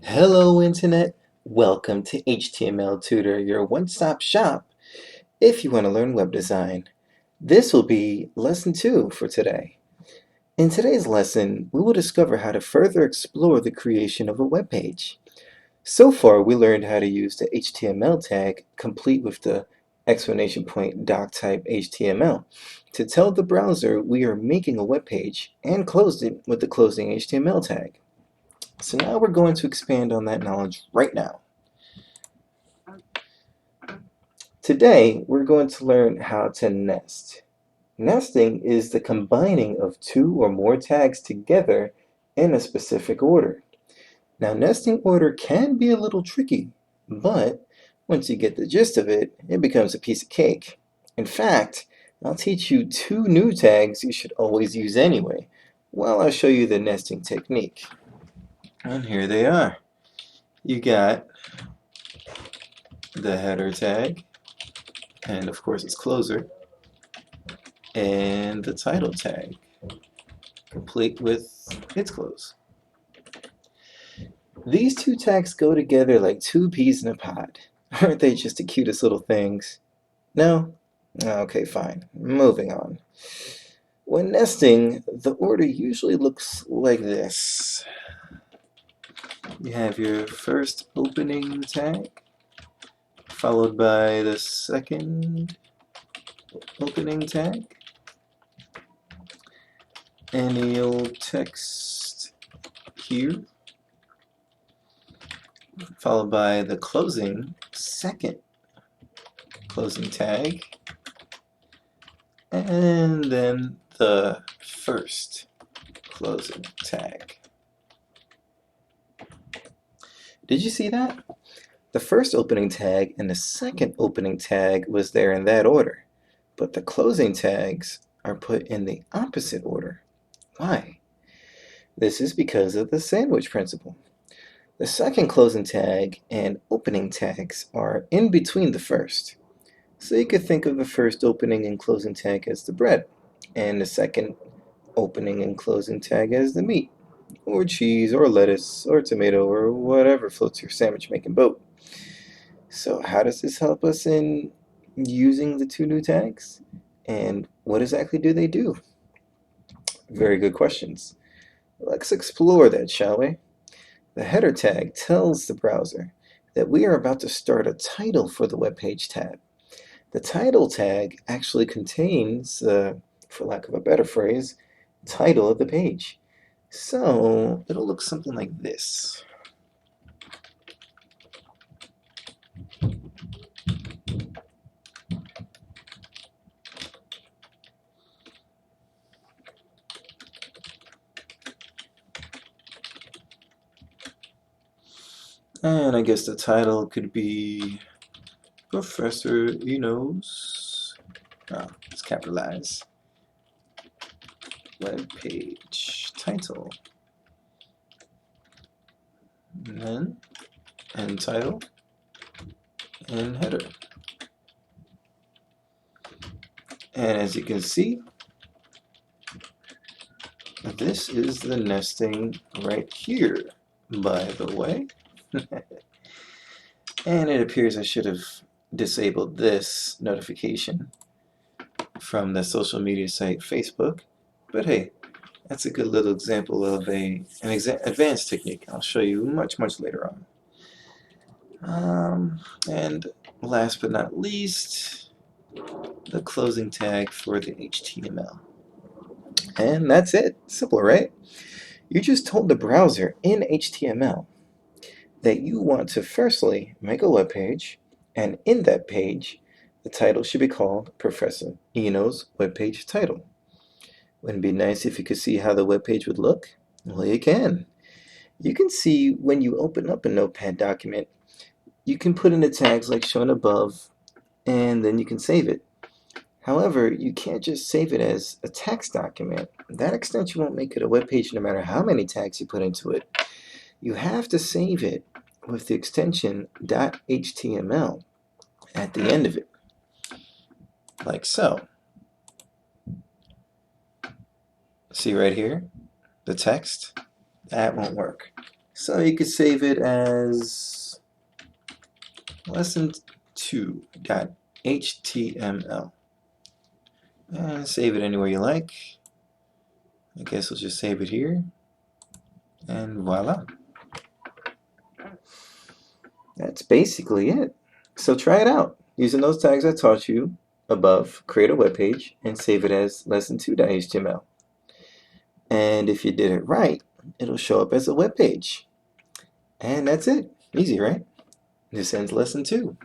Hello, Internet. Welcome to HTML Tutor, your one-stop shop if you want to learn web design. This will be lesson 2 for today. In today's lesson, we will discover how to further explore the creation of a web page. So far, we learned how to use the HTML tag, complete with the exclamation point doc type HTML, to tell the browser we are making a web page, and closed it with the closing HTML tag. So now we're going to expand on that knowledge right now. Today, we're going to learn how to nest. Nesting is the combining of two or more tags together in a specific order. Now, nesting order can be a little tricky, but once you get the gist of it, it becomes a piece of cake. In fact, I'll teach you two new tags you should always use anyway, while I'll show you the nesting technique. And here they are. You got the header tag, and of course its closer, and the title tag, complete with its close. These two tags go together like two peas in a pod. Aren't they just the cutest little things? No? Okay, fine. Moving on. When nesting, the order usually looks like this. You have your first opening tag, followed by the second opening tag, any old text here, followed by the second closing tag, and then the first closing tag. Did you see that? The first opening tag and the second opening tag was there in that order, but the closing tags are put in the opposite order. Why? This is because of the sandwich principle. The second closing tag and opening tags are in between the first. So you could think of the first opening and closing tag as the bread, and the second opening and closing tag as the meat, or cheese, or lettuce, or tomato, or whatever floats your sandwich making boat. So how does this help us in using the two new tags? And what exactly do they do? Very good questions. Let's explore that, shall we? The header tag tells the browser that we are about to start a title for the web page tab. The title tag actually contains, for lack of a better phrase, title of the page. So it'll look something like this. And I guess the title could be Professor Eno's, let's capitalize, web page title, and then end title, and header. And as you can see, this is the nesting right here, by the way. And it appears I should have disabled this notification from the social media site Facebook. But hey, that's a good little example of an advanced technique I'll show you much later on. And last but not least, the closing tag for the HTML. And that's it. Simple, right? You just told the browser in HTML that you want to firstly make a web page, and in that page, the title should be called Professor Eno's web page title. Wouldn't it be nice if you could see how the web page would look? Well, you can. You can see when you open up a Notepad document, you can put in the tags like shown above, and then you can save it. However, you can't just save it as a text document. That extension won't make it a web page no matter how many tags you put into it. You have to save it with the extension .html at the end of it, like so. See right here, the text? That won't work. So you could save it as lesson2.html and save it anywhere you like. I guess we'll just save it here, and voila. That's basically it. So try it out. Using those tags I taught you above, create a web page and save it as lesson2.html. And if you did it right, it'll show up as a web page. And that's it. Easy, right? This ends lesson 2.